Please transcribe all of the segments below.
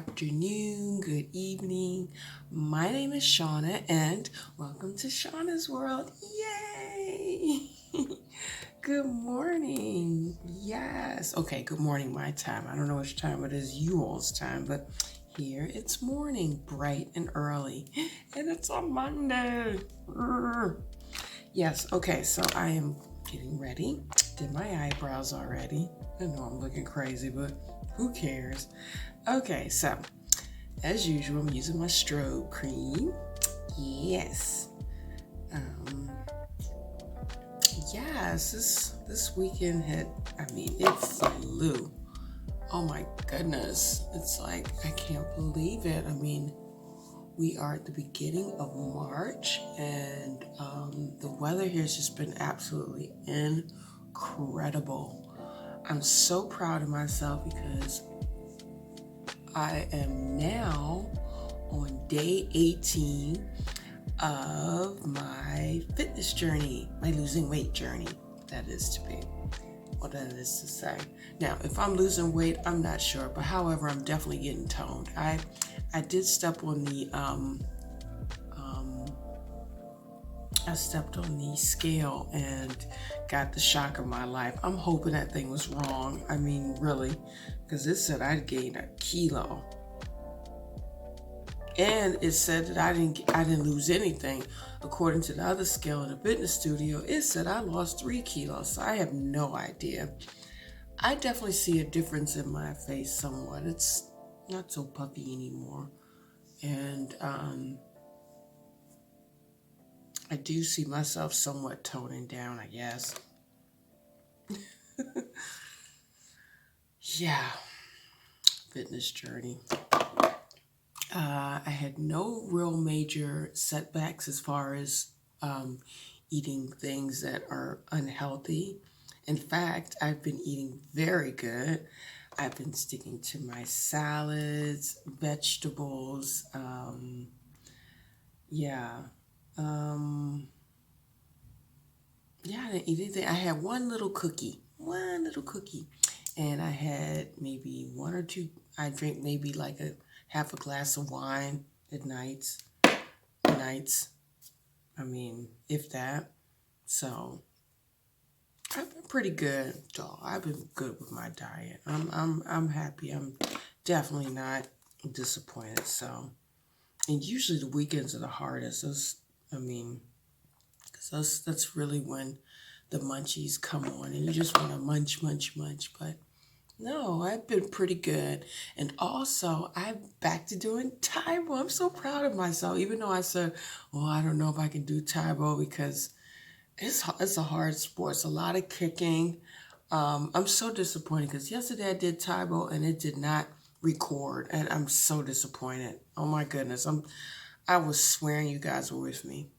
afternoon, good evening. My name is Shauna, and welcome to Shauna's World. Yay! Good morning. Yes. Okay, good morning, my time. I don't know which time it is you all's time, but here it's morning, bright and early. And it's a Monday. Yes, okay, so I am getting ready. Did my eyebrows already. I know I'm looking crazy, but who cares? Okay, so as usual, I'm using my strobe cream. Yes. Um, yes, this weekend it flew. Oh my goodness. It's like, I can't believe it. We are at the beginning of March, and the weather here has just been absolutely incredible. I'm so proud of myself because I am now on day 18 of my fitness journey, my losing weight journey, that is to be, what that is to say. Now, if I'm losing weight, I'm not sure, but however, I'm definitely getting toned. I did step on the I stepped on the scale and got the shock of my life. I'm hoping that thing was wrong. I mean, really, because it said I'd gained a kilo, and it said that I didn't lose anything. According to the other scale in the fitness studio, it said I lost 3 kilos. So I have no idea. I definitely see a difference in my face somewhat. It's not so puffy anymore, and I do see myself somewhat toning down, I guess. Yeah, fitness journey. I had no real major setbacks as far as eating things that are unhealthy. In fact, I've been eating very good. I've been sticking to my salads, vegetables. Yeah. Um, yeah, I didn't eat anything. I had one little cookie, and I had maybe one or two. I drank maybe like a half a glass of wine at nights. Nights, if that. So I've been pretty good, though. I've been good with my diet. I'm happy. I'm definitely not disappointed. So, and usually the weekends are the hardest. I mean, because that's really when the munchies come on and you just want to munch, munch, munch. But no, I've been pretty good. And also, I'm back to doing Tae Bo. I'm so proud of myself, even though I said, well, I don't know if I can do Tae Bo because it's a hard sport. It's a lot of kicking. I'm so disappointed because yesterday I did Tae Bo and it did not record, and I'm so disappointed. Oh my goodness, I was swearing you guys were with me.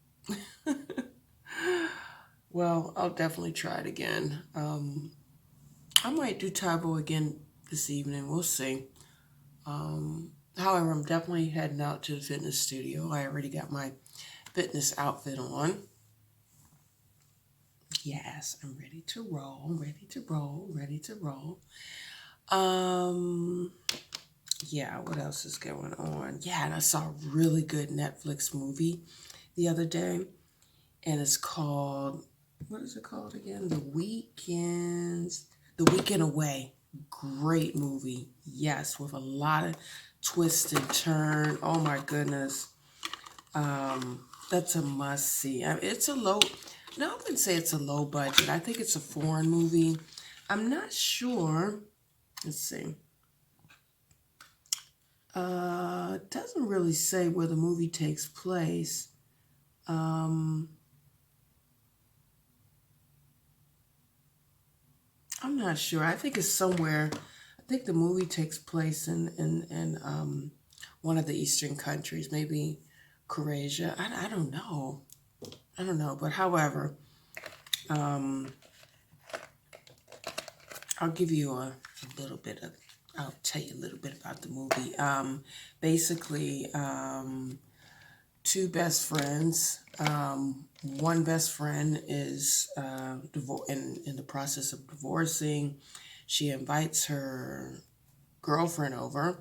Well, I'll definitely try it again. I might do Tae Bo again this evening. We'll see. However, I'm definitely heading out to the fitness studio. I already got my fitness outfit on. Yes, I'm ready to roll, ready to roll, ready to roll. Um, yeah, what else is going on? Yeah, and I saw a really good Netflix movie the other day, and it's called, what is it called again? The Weekend Away. Great movie. Yes, with a lot of twist and turn. Oh my goodness. That's a must see. It's a low, no, I wouldn't say it's a low budget. I think it's a foreign movie. I'm not sure. Let's see. It doesn't really say where the movie takes place. I'm not sure. I think it's somewhere. I think the movie takes place in one of the Eastern countries, maybe Croatia. I don't know. I don't know. But however, um, I'll give you a little bit of, I'll tell you a little bit about the movie. Basically, two best friends. One best friend is in the process of divorcing. She invites her girlfriend over,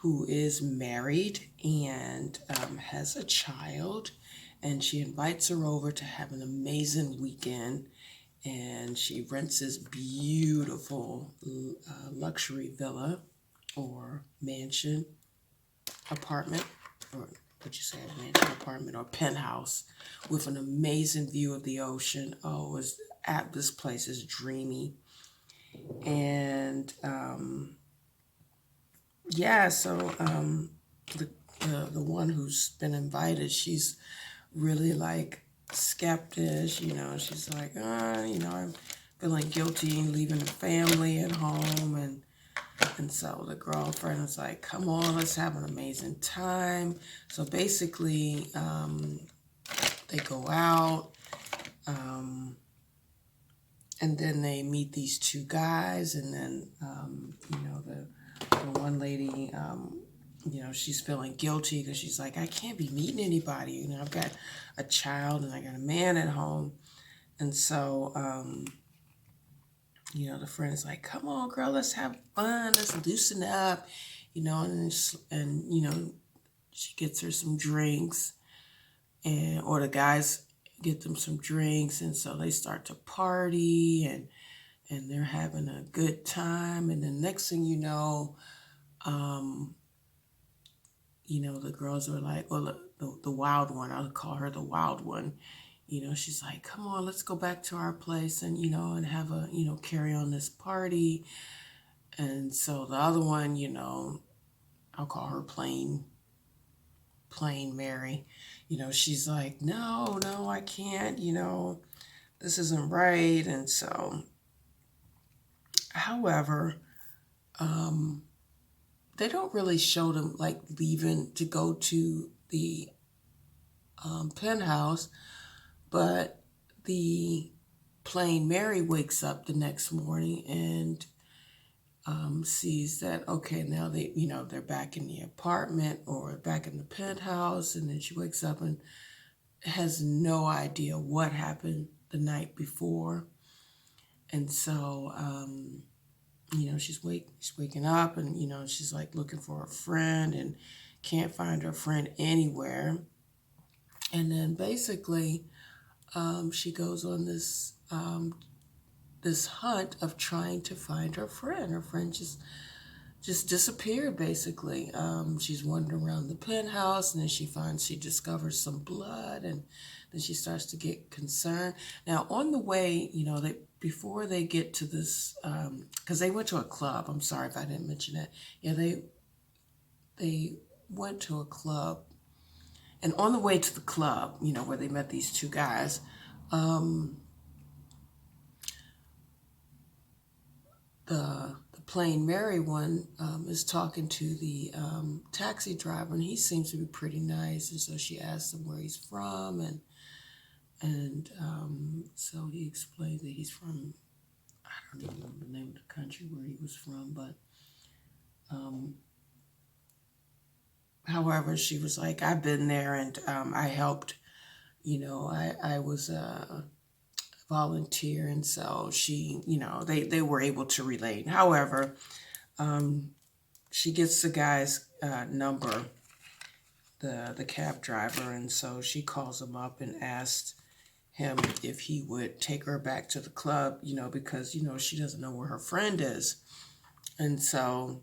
who is married and has a child, and she invites her over to have an amazing weekend. And she rents this beautiful luxury villa or mansion, apartment, or what you say, a mansion, apartment, or penthouse with an amazing view of the ocean. Oh, this place is dreamy. And yeah, so the one who's been invited, she's really like skeptic. She's like, I'm feeling guilty leaving the family at home, and so the girlfriend is like, come on, let's have an amazing time. So basically, they go out, and then they meet these two guys, and then, the one lady, she's feeling guilty because she's like, I can't be meeting anybody. I've got a child and I got a man at home. And so, the friend's like, come on, girl, let's have fun. Let's loosen up, and she gets her some drinks, or the guys get them some drinks. And so they start to party, and they're having a good time. And then next thing you know, the girls are like, well, the wild one, I'll call her the wild one. She's like, come on, let's go back to our place and, and have a, carry on this party. And so the other one, I'll call her plain Mary. She's like, no, I can't, this isn't right. And so, however, they don't really show them like leaving to go to the penthouse, but the plain Mary wakes up the next morning and sees that, okay, now they're back in the apartment or back in the penthouse, and then she wakes up and has no idea what happened the night before. And so, she's waking up, and, she's like looking for a friend and can't find her friend anywhere. And then basically, she goes on this hunt of trying to find her friend. Her friend just disappeared, basically. She's wandering around the penthouse, and then she discovers some blood, and then she starts to get concerned. Now, on the way, before they get to this, because they went to a club. I'm sorry if I didn't mention that. Yeah, they went to a club. And on the way to the club, where they met these two guys, the plain Mary one is talking to the taxi driver, and he seems to be pretty nice. And so she asks him where he's from, and so he explains that he's from, I don't even know the name of the country where he was from, but however, she was like, I've been there, and I helped, I was a volunteer, and so she, they were able to relate. However, she gets the guy's number, the cab driver, and so she calls him up and asked him if he would take her back to the club, because, she doesn't know where her friend is. And so,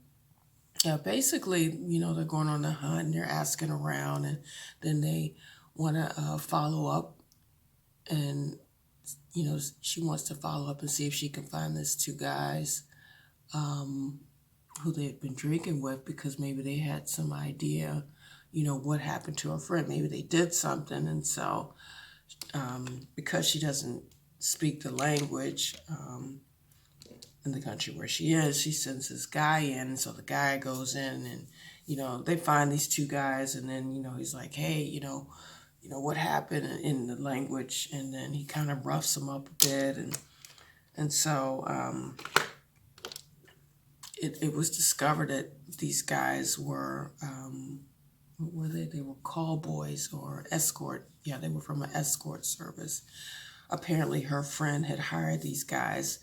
yeah, basically, they're going on the hunt and they're asking around, and then they want to follow up, and, she wants to follow up and see if she can find these two guys who they've been drinking with, because maybe they had some idea, what happened to her friend. Maybe they did something. And so, because she doesn't speak the language in the country where she is, she sends this guy in. And so the guy goes in, and, they find these two guys, and then, he's like, hey, what happened in the language, and then he kind of roughs them up a bit, and so it was discovered that these guys were what were they? They were call boys or escort. Yeah, they were from an escort service. Apparently, her friend had hired these guys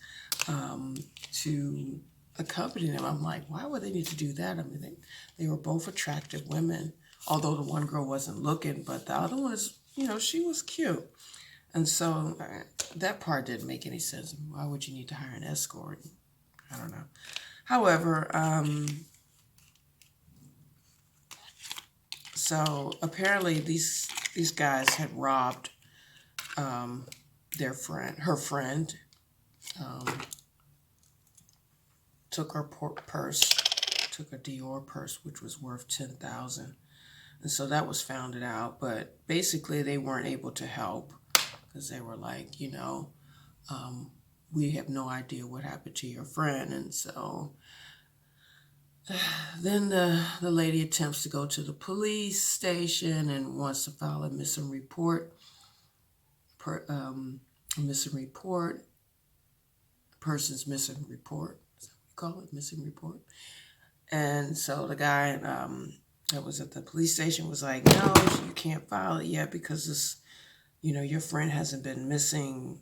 to accompany them. I'm like, why would they need to do that? I mean, they were both attractive women, although the one girl wasn't looking, but the other one is, she was cute. And so that part didn't make any sense. Why would you need to hire an escort? I don't know. However, so apparently these guys had robbed her friend, took her purse, took a Dior purse, which was worth $10,000. And so that was found out, but basically they weren't able to help because they were like, we have no idea what happened to your friend. And so then the lady attempts to go to the police station and wants to file a missing report. Person's missing report. Is that what you call it? Missing report. And so the guy that was at the police station was like, no, you can't file it yet because this, your friend hasn't been missing.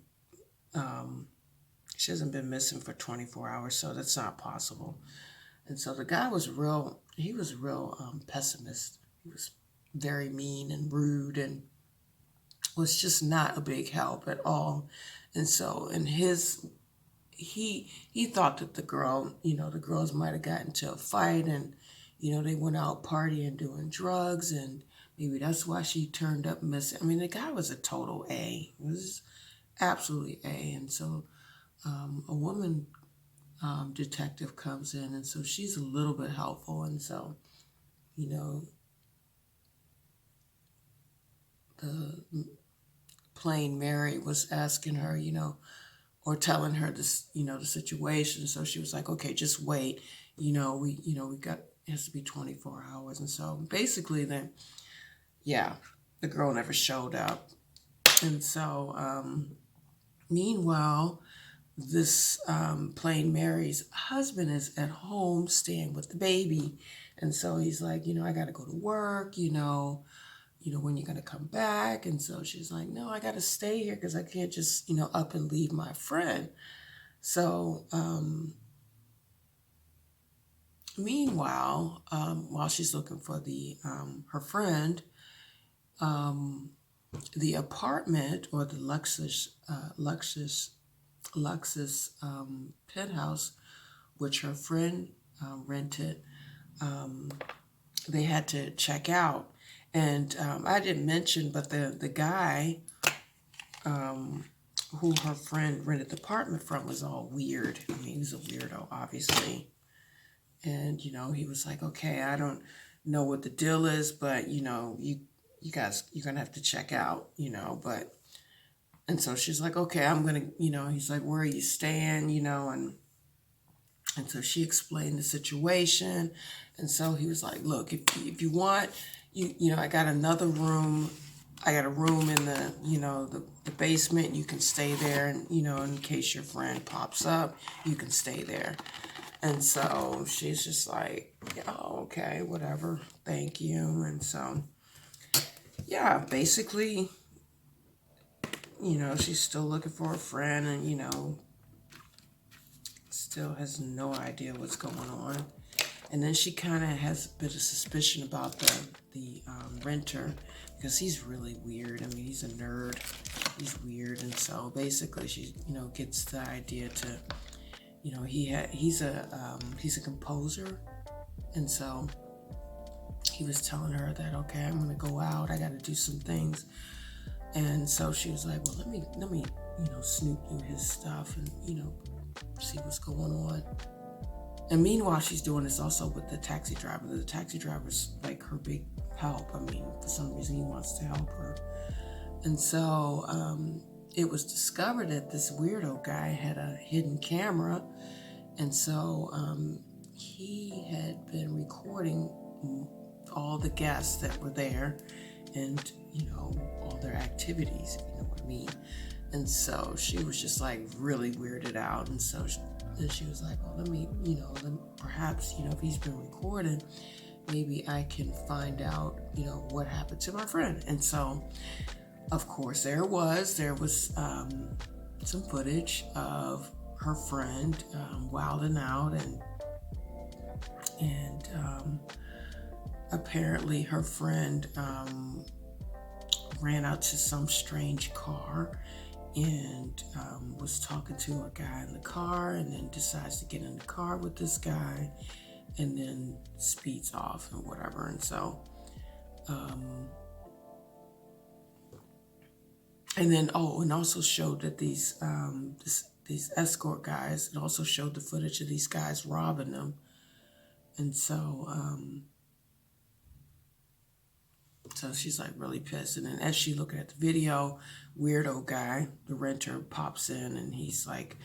She hasn't been missing for 24 hours, so that's not possible. And so the guy was real pessimist. He was very mean and rude and was just not a big help at all. And so he thought that the girls might have gotten into a fight and, they went out partying, doing drugs, and maybe that's why she turned up missing. I mean, the guy was a total A. He was absolutely A. And so a woman detective comes in, and so she's a little bit helpful. And so, the plain Mary was asking her, or telling her this, the situation. So she was like, okay, just wait. We got, it has to be 24 hours. And so basically then, the girl never showed up. And so, meanwhile, this plain Mary's husband is at home staying with the baby. And so he's like, I got to go to work, when you're going to come back. And so she's like, no, I got to stay here because I can't just, up and leave my friend. So, meanwhile, while she's looking for her friend, the apartment or the Luxus penthouse, which her friend rented, they had to check out. And I didn't mention, but the guy who her friend rented the apartment from was all weird. I mean, he was a weirdo, obviously. And, he was like, okay, I don't know what the deal is, but, you guys, you're going to have to check out, but, and so she's like, okay, I'm going to, he's like, where are you staying, and so she explained the situation. And so he was like, look, if you want, I got another room. I got a room in the basement. You can stay there. And, in case your friend pops up, you can stay there. And so she's just like, oh, okay, whatever. Thank you. And so, basically, she's still looking for a friend and, still has no idea what's going on. And then she kind of has a bit of suspicion about the renter because he's really weird. I mean, he's a nerd. He's weird. And so basically she, gets the idea to, he's a composer. And so he was telling her that, okay, I'm going to go out. I got to do some things. And so she was like, well, let me, snoop through his stuff and, see what's going on. And meanwhile, she's doing this also with the taxi driver. The taxi driver's like her big help. I mean, for some reason, he wants to help her. And so it was discovered that this weirdo guy had a hidden camera. And so he had been recording all the guests that were there and, all their activities, if you know what I mean. And so she was just like really weirded out. And so she was like, well, let me, perhaps, if he's been recording, maybe I can find out, what happened to my friend. And so, of course, there was some footage of her friend wilding out, and apparently her friend ran out to some strange car and was talking to a guy in the car, and then decides to get in the car with this guy, and then speeds off and whatever. And so and then and also showed that these escort guys, it also showed the footage of these guys robbing them. And so so she's like really pissed. And then as she looking at the video, weirdo guy, the renter, pops in, and he's like,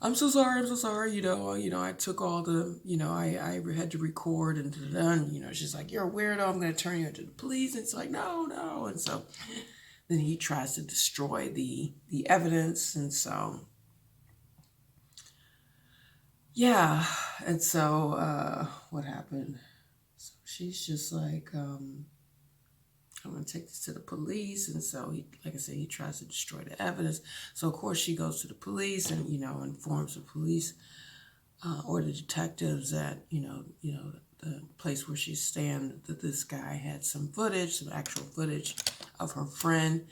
I'm so sorry, you know, I took all the, I had to record and done, she's like, you're a weirdo, I'm gonna turn you into the police. And it's like, no. And so then he tries to destroy the evidence. And so yeah, and so what happened? So she's just like, I'm gonna take this to the police. And so he, like I said, he tries to destroy the evidence. So of course she goes to the police and, informs the police or the detectives that, the place where she's staying, that this guy had some actual footage of her friend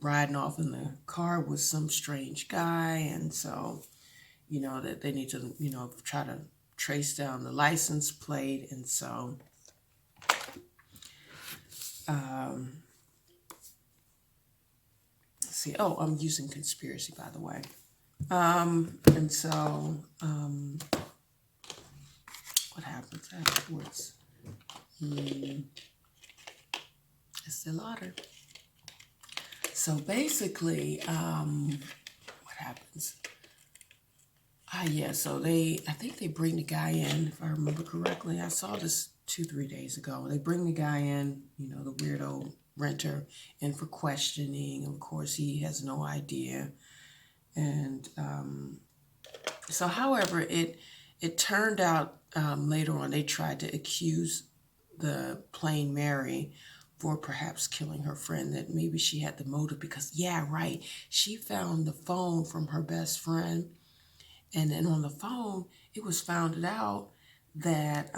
riding off in the car with some strange guy. And so, that they need to, try to trace down the license plate. And so let's see. Oh, I'm using conspiracy, by the way. And so what happens afterwards? It's the lauder. So basically, what happens? So I think they bring the guy in, if I remember correctly. I saw this 2-3 days ago. They bring the guy in, the weirdo renter, in for questioning. Of course, he has no idea. And so, however, it turned out later on, they tried to accuse the plain Mary for perhaps killing her friend, that maybe she had the motive because, she found the phone from her best friend. And then on the phone, it was found out that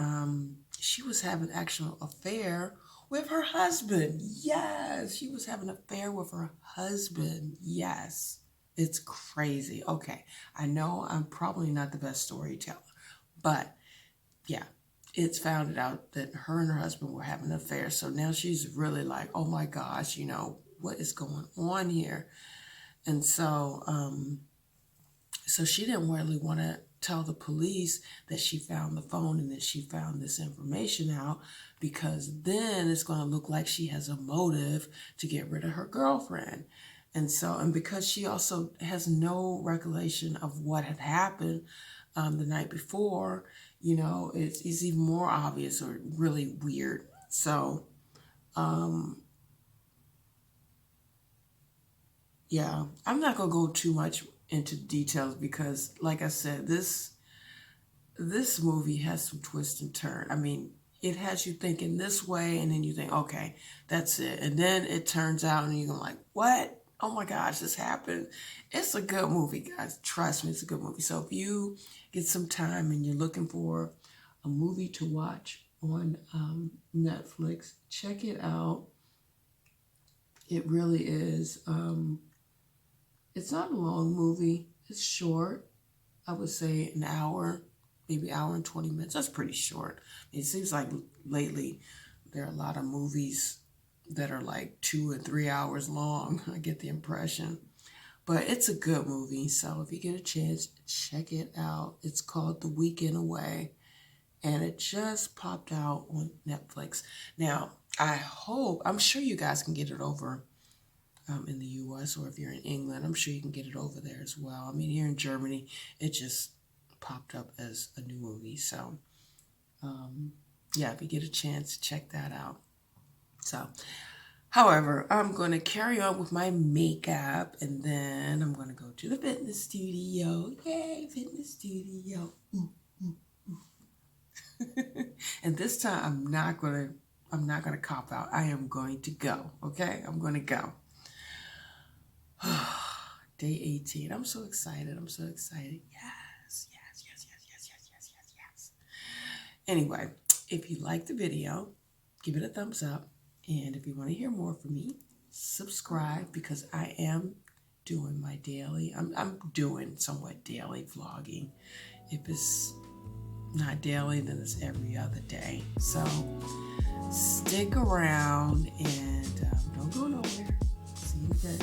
she was having an actual affair with her husband. Yes, she was having an affair with her husband. Yes, it's crazy. Okay, I know I'm probably not the best storyteller, but yeah, it's found out that her and her husband were having an affair. So now she's really like, oh my gosh, what is going on here? And so, so she didn't really want to tell the police that she found the phone and that she found this information out, because then it's going to look like she has a motive to get rid of her girlfriend. And so, and because she also has no recollection of what had happened the night before, it's even more obvious or really weird. So, yeah, I'm not going to go too much into details because, like I said, this movie has some twist and turn. I mean, it has you thinking this way, and then you think, okay, that's it. And then it turns out, and you're like, what? Oh my gosh, this happened. It's a good movie, guys. Trust me, it's a good movie. So if you get some time and you're looking for a movie to watch on Netflix, check it out. It really is. It's not a long movie. It's short. I would say an hour, maybe hour and 20 minutes. That's pretty short. It seems like lately there are a lot of movies that are like 2 and 3 hours long. I get the impression. But it's a good movie. So if you get a chance, check it out. It's called The Weekend Away. And it just popped out on Netflix. Now, I'm sure you guys can get it over in the U.S., or if you're in England, I'm sure you can get it over there as well. I mean, here in Germany, it just popped up as a new movie. So, yeah, if you get a chance, check that out. So, however, I'm going to carry on with my makeup, and then I'm going to go to the fitness studio. Yay, fitness studio. And this time, I'm not going to cop out. I am going to go, okay? I'm going to go. Day 18. I'm so excited. I'm so excited. Yes, yes, yes, yes, yes, yes, yes, yes, yes. Anyway, if you like the video, give it a thumbs up. And if you want to hear more from me, subscribe, because I am doing my daily, I'm doing somewhat daily vlogging. If it's not daily, then it's every other day. So stick around and don't go nowhere. See you then.